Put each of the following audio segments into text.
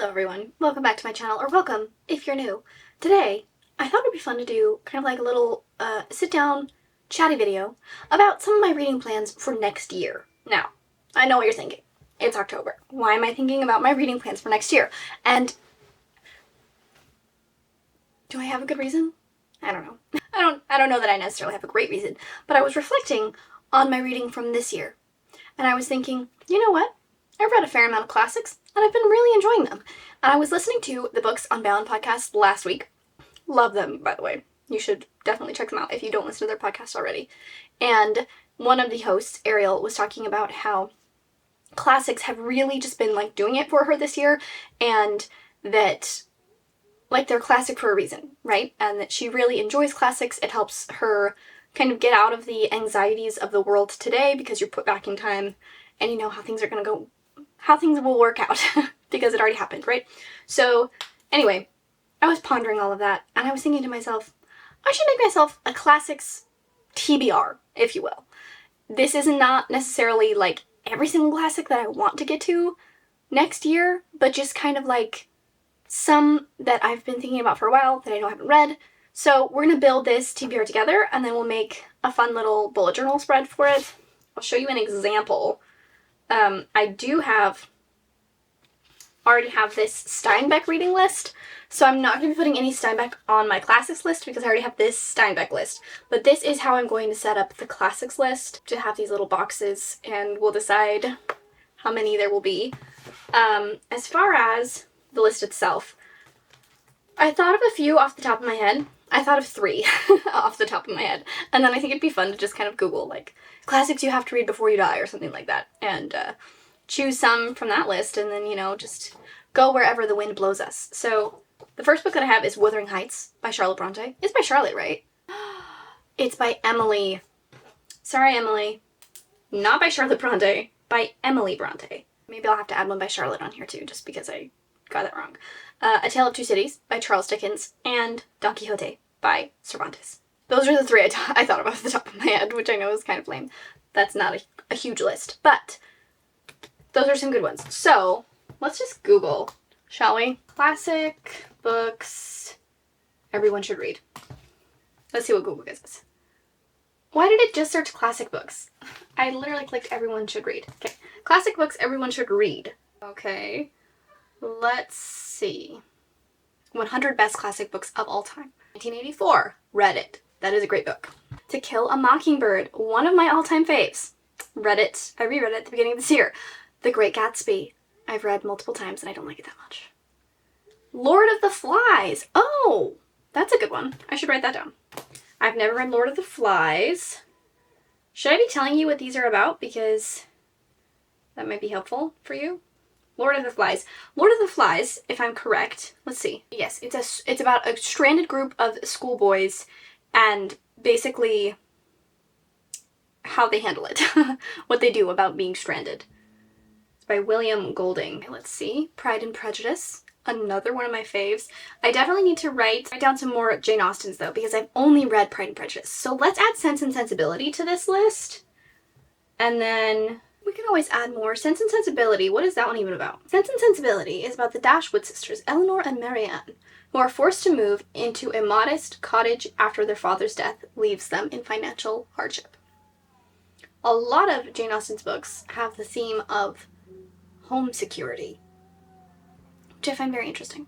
Hello everyone, welcome back to my channel, or welcome if you're new. Today, I thought it'd be fun to do kind of like a little sit-down, chatty video about some of my reading plans for next year. Now, I know what you're thinking. It's October. Why am I thinking about my reading plans for next year? And do I have a good reason? I don't know. I don't know that I necessarily have a great reason, but I was reflecting on my reading from this year. And I was thinking, you know what? I've read a fair amount of classics, and I've been really enjoying them. And I was listening to the Books on Bound podcast last week. Love them, by the way. You should definitely check them out if you don't listen to their podcast already. And one of the hosts, Ariel, was talking about how classics have really just been like doing it for her this year, and that like they're classic for a reason, right? And that she really enjoys classics. It helps her kind of get out of the anxieties of the world today because you're put back in time and you know how things are going to go, how things will work out because it already happened, right? So anyway, I was pondering all of that and I was thinking to myself, I should make myself a classics TBR, if you will. This is not necessarily like every single classic that I want to get to next year, but just kind of like some that I've been thinking about for a while that I haven't read. So we're going to build this TBR together and then we'll make a fun little bullet journal spread for it. I'll show you an example. I do already have this Steinbeck reading list, so I'm not going to be putting any Steinbeck on my classics list because I already have this Steinbeck list. But this is how I'm going to set up the classics list, to have these little boxes, and we'll decide how many there will be. As far as the list itself, I thought of a few off the top of my head. I thought of 3 off the top of my head. And then I think it'd be fun to just kind of Google, like, classics you have to read before you die or something like that. And choose some from that list and then, you know, just go wherever the wind blows us. So the first book that I have is Wuthering Heights by Charlotte Bronte. It's by Charlotte, right? It's by Emily. Sorry, Emily. Not by Charlotte Bronte. By Emily Bronte. Maybe I'll have to add one by Charlotte on here too, just because I got that wrong. A Tale of Two Cities by Charles Dickens, and Don Quixote by Cervantes. Those are the 3 I thought of off the top of my head, which I know is kind of lame. That's not a huge list, but those are some good ones. So let's just Google, shall we? Classic books everyone should read. Let's see what Google gives us. Why did it just search classic books? I literally clicked everyone should read. Okay, classic books everyone should read. Okay. Let's see. 100 best classic books of all time. 1984. Read it. That is a great book. To Kill a Mockingbird. One of my all-time faves. Read it. I reread it at the beginning of this year. The Great Gatsby. I've read multiple times and I don't like it that much. Lord of the Flies. Oh, that's a good one. I should write that down. I've never read Lord of the Flies. Should I be telling you what these are about? Because that might be helpful for you. Lord of the Flies. Lord of the Flies, if I'm correct, let's see. Yes, it's about a stranded group of schoolboys and basically how they handle it. What they do about being stranded. It's by William Golding. Let's see. Pride and Prejudice. Another one of my faves. I definitely need to write down some more Jane Austens though, because I've only read Pride and Prejudice. So let's add Sense and Sensibility to this list. And then we can always add more. Sense and Sensibility, what is that one even about? Sense and Sensibility is about the Dashwood sisters, Eleanor and Marianne, who are forced to move into a modest cottage after their father's death leaves them in financial hardship. A lot of Jane Austen's books have the theme of home security, which I find very interesting.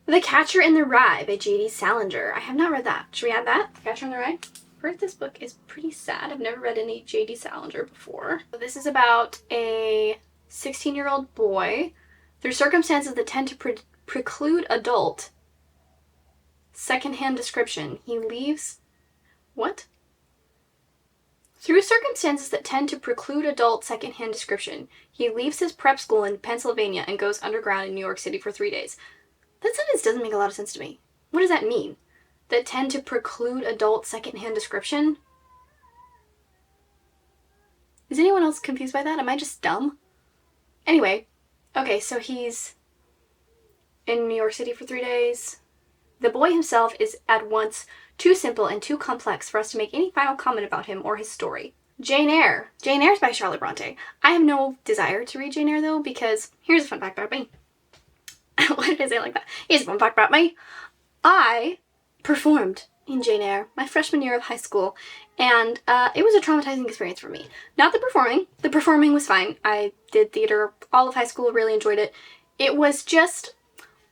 The Catcher in the Rye by J.D. Salinger. I have not read that. Should we add that? The Catcher in the Rye? Heard this book is pretty sad. I've never read any J.D. Salinger before. So this is about a 16-year-old boy. Through circumstances that tend to preclude adult secondhand description, he leaves... What? Through circumstances that tend to preclude adult secondhand description, he leaves his prep school in Pennsylvania and goes underground in New York City for 3 days. That sentence doesn't make a lot of sense to me. What does that mean? That tend to preclude adult secondhand description? Is anyone else confused by that? Am I just dumb? Anyway, okay, so he's in New York City for 3 days. The boy himself is at once too simple and too complex for us to make any final comment about him or his story. Jane Eyre. Jane Eyre's by Charlotte Bronte. I have no desire to read Jane Eyre though, because here's a fun fact about me. Why did I say it like that? Here's a fun fact about me. I performed in Jane Eyre my freshman year of high school, and it was a traumatizing experience for me. Not the performing. The performing was fine. I did theater all of high school, really enjoyed it. It was just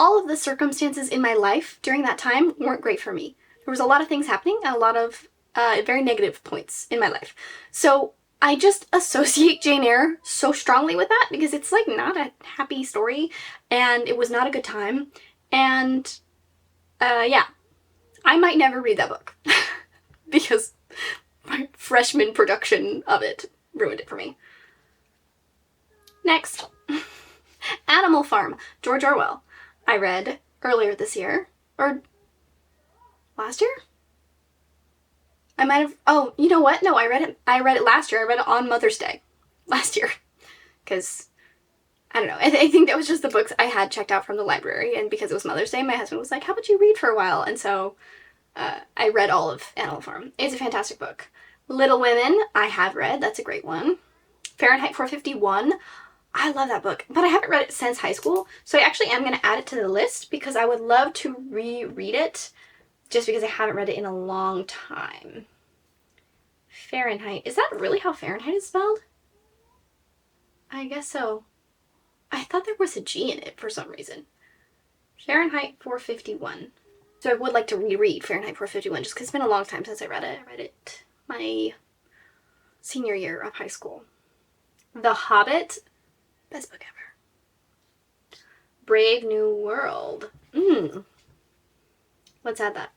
all of the circumstances in my life during that time weren't great for me. There was a lot of things happening and a lot of very negative points in my life. So I just associate Jane Eyre so strongly with that because it's like not a happy story and it was not a good time. And yeah, I might never read that book because my freshman production of it ruined it for me. Next, Animal Farm, George Orwell. I read earlier this year, or last year? I might have, oh, you know what? No, I read it last year. I read it on Mother's Day last year. Because, I don't know, I think that was just the books I had checked out from the library, and because it was Mother's Day, my husband was like, how about you read for a while? And so, I read all of Animal Farm. It's a fantastic book. Little Women, I have read. That's a great one. Fahrenheit 451, I love that book, but I haven't read it since high school, so I actually am going to add it to the list because I would love to reread it, just because I haven't read it in a long time. Fahrenheit. Is that really how Fahrenheit is spelled? I guess so. I thought there was a G in it for some reason. Fahrenheit 451. So I would like to reread Fahrenheit 451 just because it's been a long time since I read it. I read it my senior year of high school. The Hobbit. Best book ever. Brave New World. Let's add that.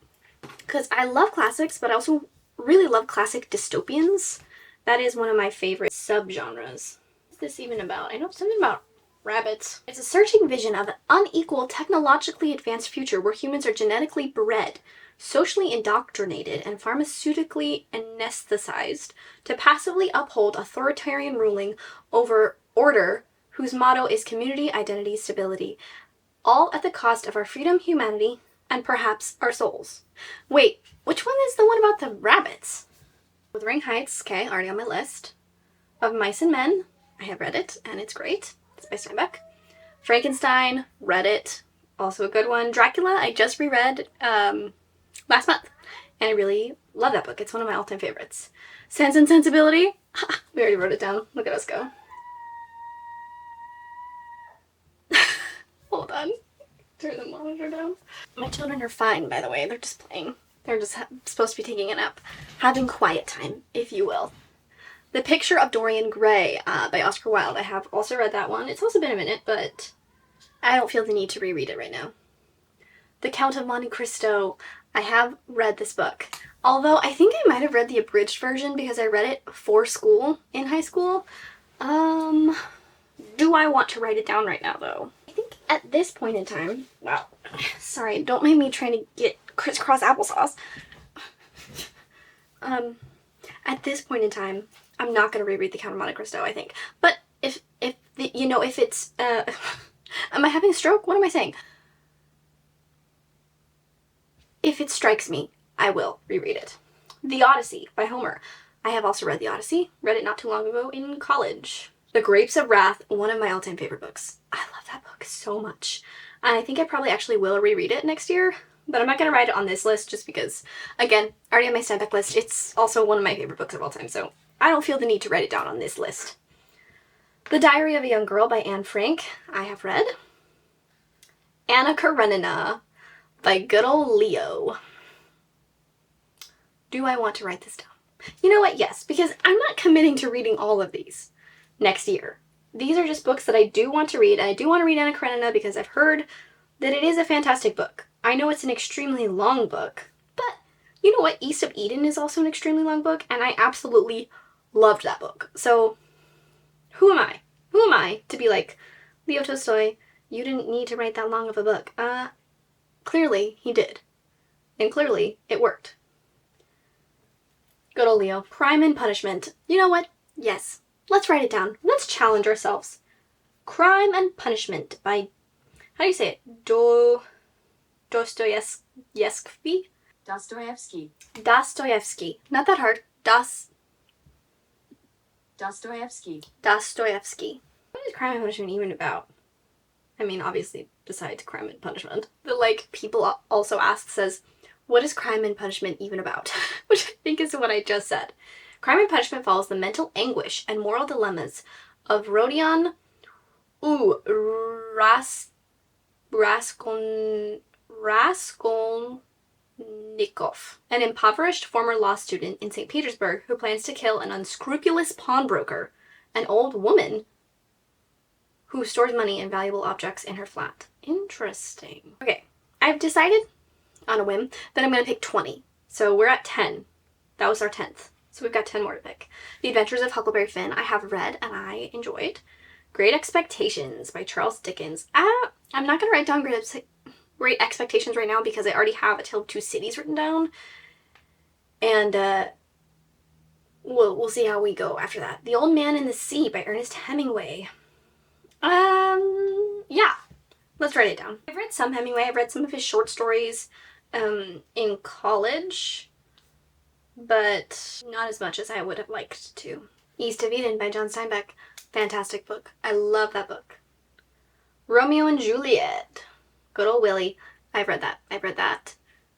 Because I love classics, but I also really love classic dystopians. That is one of my favorite subgenres. What's this even about? I know something about rabbits. It's a searching vision of an unequal, technologically advanced future where humans are genetically bred, socially indoctrinated, and pharmaceutically anesthetized to passively uphold authoritarian ruling over order whose motto is community, identity, stability, all at the cost of our freedom, humanity, and perhaps our souls. Wait, which one is the one about the rabbits? Wuthering Heights, okay, already on my list. Of Mice and Men, I have read it, and it's great. It's by Steinbeck. Frankenstein, read it, also a good one. Dracula, I just reread last month, and I really love that book. It's one of my all-time favorites. Sense and Sensibility, we already wrote it down. Look at us go. Hold on. Turn the monitor down. My children are fine, by the way. They're just playing. They're just supposed to be taking a nap. Having quiet time, if you will. The Picture of Dorian Gray by Oscar Wilde. I have also read that one. It's also been a minute, but I don't feel the need to reread it right now. The Count of Monte Cristo. I have read this book. Although I think I might have read the abridged version because I read it for school in high school. Do I want to write it down right now, though? I think at this point in time... Wow. Sorry, don't mind me trying to get crisscross applesauce. At this point in time, I'm not going to reread The Count of Monte Cristo, I think. But if it's... am I having a stroke? What am I saying? If it strikes me, I will reread it. The Odyssey by Homer. I have also read The Odyssey. Read it not too long ago in college. The Grapes of Wrath, one of my all-time favorite books. I love that book so much. And I think I probably actually will reread it next year, but I'm not going to write it on this list just because, again, already on my Steinbeck list, it's also one of my favorite books of all time, so I don't feel the need to write it down on this list. The Diary of a Young Girl by Anne Frank, I have read. Anna Karenina by good old Leo. Do I want to write this down? You know what? Yes, because I'm not committing to reading all of these next year. These are just books that I do want to read, and I do want to read Anna Karenina because I've heard that it is a fantastic book. I know it's an extremely long book, but you know what? East of Eden is also an extremely long book, and I absolutely loved that book. So, who am I? Who am I to be like, Leo Tolstoy, you didn't need to write that long of a book? Clearly he did. And clearly it worked. Good old Leo. Crime and Punishment. You know what? Yes. Let's write it down. Let's challenge ourselves. Crime and Punishment by, how do you say it? Dostoevsky? Dostoevsky. Not that hard. Dostoevsky. What is Crime and Punishment even about? I mean, obviously, besides Crime and Punishment. The, like, people also ask, says, what is Crime and Punishment even about? Which I think is what I just said. Crime and Punishment follows the mental anguish and moral dilemmas of Rodion Raskolnikov, an impoverished former law student in St. Petersburg who plans to kill an unscrupulous pawnbroker, an old woman who stores money and valuable objects in her flat. Interesting. Okay, I've decided on a whim that I'm going to pick 20. So we're at 10. That was our 10th. So we've got 10 more to pick. The Adventures of Huckleberry Finn I have read and I enjoyed. Great Expectations by Charles Dickens. I'm not going to write down Great Expectations right now because I already have A Tale of Two Cities written down. And we'll see how we go after that. The Old Man and the Sea by Ernest Hemingway. Yeah, let's write it down. I've read some Hemingway. I've read some of his short stories in college, but not as much as I would have liked to. East of Eden by John Steinbeck. Fantastic book. I love that book. Romeo and Juliet. Good old Willie. I've read that. I've read that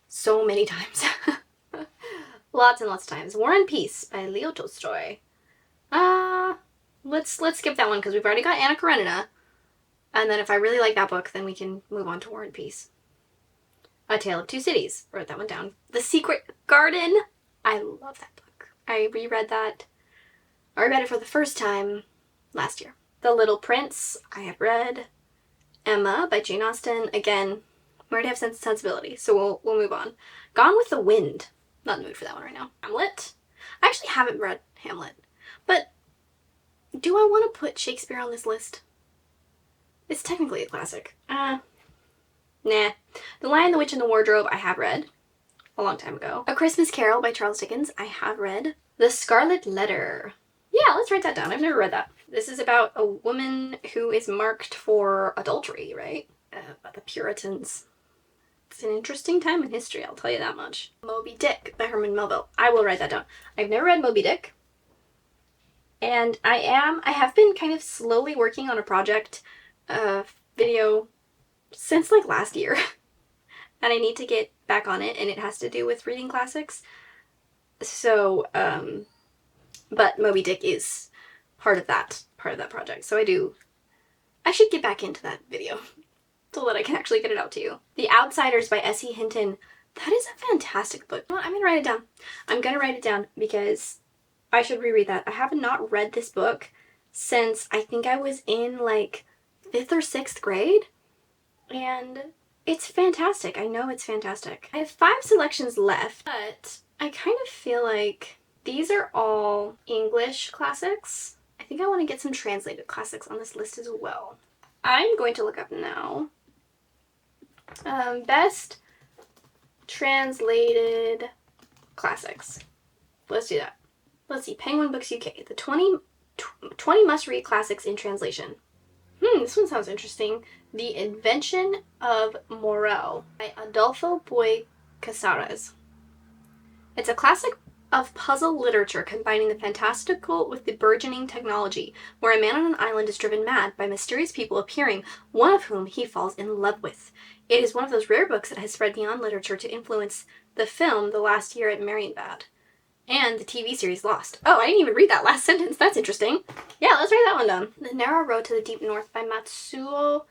so many times. Lots and lots of times. War and Peace by Leo Tolstoy. Let's skip that one because we've already got Anna Karenina. And then if I really like that book, then we can move on to War and Peace. A Tale of Two Cities. Wrote that one down. The Secret Garden. I love that book. I reread that. I read it for the first time last year. The Little Prince. I have read. Emma by Jane Austen. Again, we already have Sense and Sensibility, so we'll move on. Gone with the Wind. Not in the mood for that one right now. Hamlet. I actually haven't read Hamlet, but do I want to put Shakespeare on this list? It's technically a classic. Nah. The Lion, the Witch, and the Wardrobe I have read a long time ago. A Christmas Carol by Charles Dickens I have read. The Scarlet Letter. Yeah, let's write that down. I've never read that. This is about a woman who is marked for adultery, right? About the Puritans. It's an interesting time in history, I'll tell you that much. Moby Dick by Herman Melville. I will write that down. I've never read Moby Dick. And I have been kind of slowly working on a project video since like last year. And I need to get back on it, and it has to do with reading classics. So, but Moby Dick is part of that project. So I should get back into that video so that I can actually get it out to you. The Outsiders by S.E. Hinton. That is a fantastic book. I'm going to write it down. I'm going to write it down because I should reread that. I have not read this book since I think I was in like 5th or 6th grade. And it's fantastic. I know it's fantastic. I have 5 selections left, but I kind of feel like these are all English classics. I think I want to get some translated classics on this list as well. I'm going to look up now. Best translated classics. Let's do that. Let's see. Penguin Books UK. The 20 must-read classics in translation. This one sounds interesting. The Invention of Morel by Adolfo Boy Casares. It's a classic of puzzle literature combining the fantastical with the burgeoning technology, where a man on an island is driven mad by mysterious people appearing, one of whom he falls in love with. It is one of those rare books that has spread beyond literature to influence the film The Last Year at Marienbad and the TV series Lost. Oh, I didn't even read that last sentence. That's interesting. Yeah, let's write that one down. The Narrow Road to the Deep North by Matsuo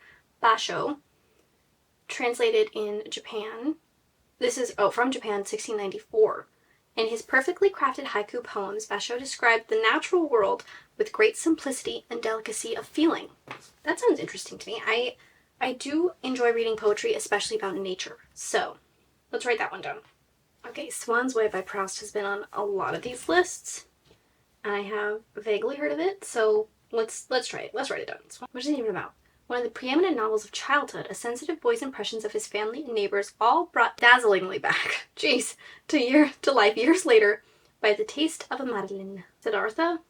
Basho, translated in Japan. This is, from Japan, 1694. In his perfectly crafted haiku poems, Basho described the natural world with great simplicity and delicacy of feeling. That sounds interesting to me. I do enjoy reading poetry, especially about nature. So, let's write that one down. Okay, Swan's Way by Proust has been on a lot of these lists. I have vaguely heard of it, so let's try it. Let's write it down. What is it even about? One of the preeminent novels of childhood, a sensitive boy's impressions of his family and neighbors all brought dazzlingly back, to life years later by The Taste of a Madeleine. Siddhartha?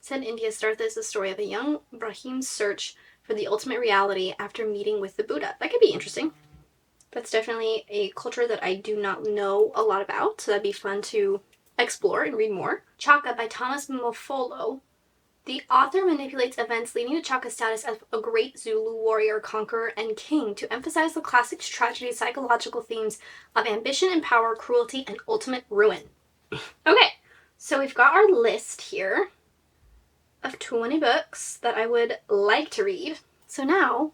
Said India, Siddhartha is the story of a young Brahm's search for the ultimate reality after meeting with the Buddha. That could be interesting. That's definitely a culture that I do not know a lot about, so that'd be fun to explore and read more. Chaka by Thomas Mofolo. The author manipulates events leading to Chaka's status as a great Zulu warrior, conqueror, and king to emphasize the classic tragedy's psychological themes of ambition and power, cruelty, and ultimate ruin. Okay, so we've got our list here of 20 books that I would like to read. So now,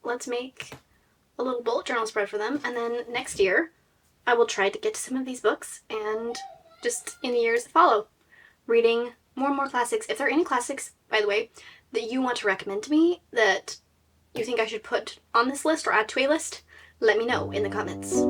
let's make a little bullet journal spread for them, and then next year, I will try to get to some of these books, and just in the years that follow, reading more and more classics. If there are any classics, by the way, that you want to recommend to me that you think I should put on this list or add to a list, let me know in the comments.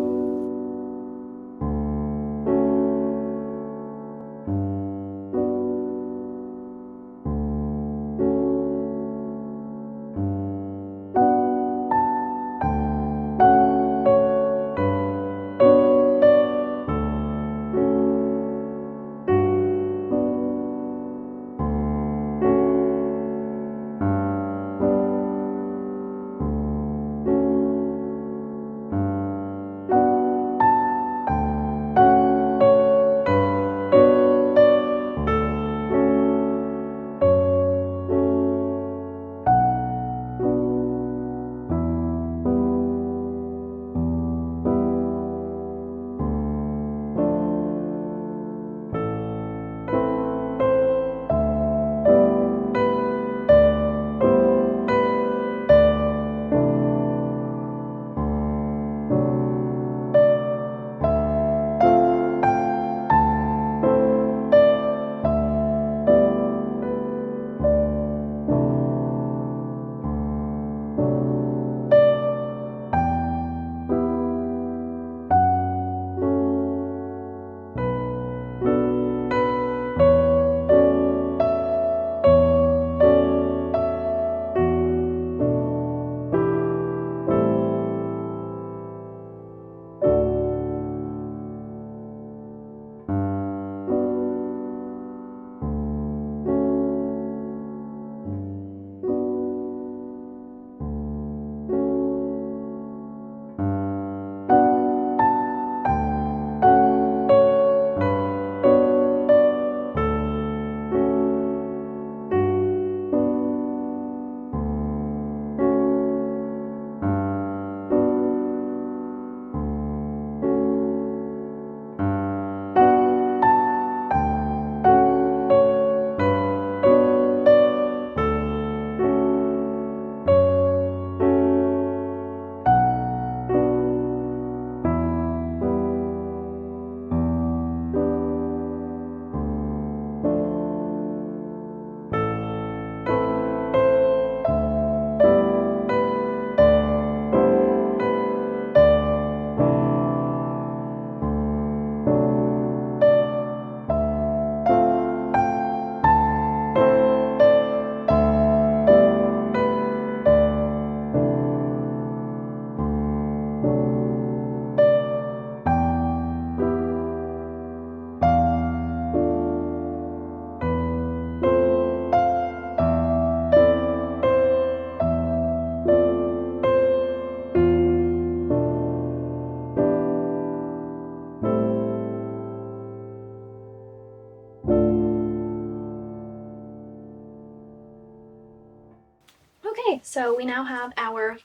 Okay, so we now have our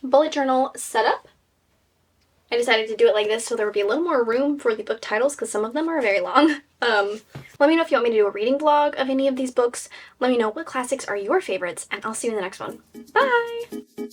bullet journal set up. I decided to do it like this so there would be a little more room for the book titles because some of them are very long. Let me know if you want me to do a reading vlog of any of these books. Let me know what classics are your favorites, and I'll see you in the next one. Bye!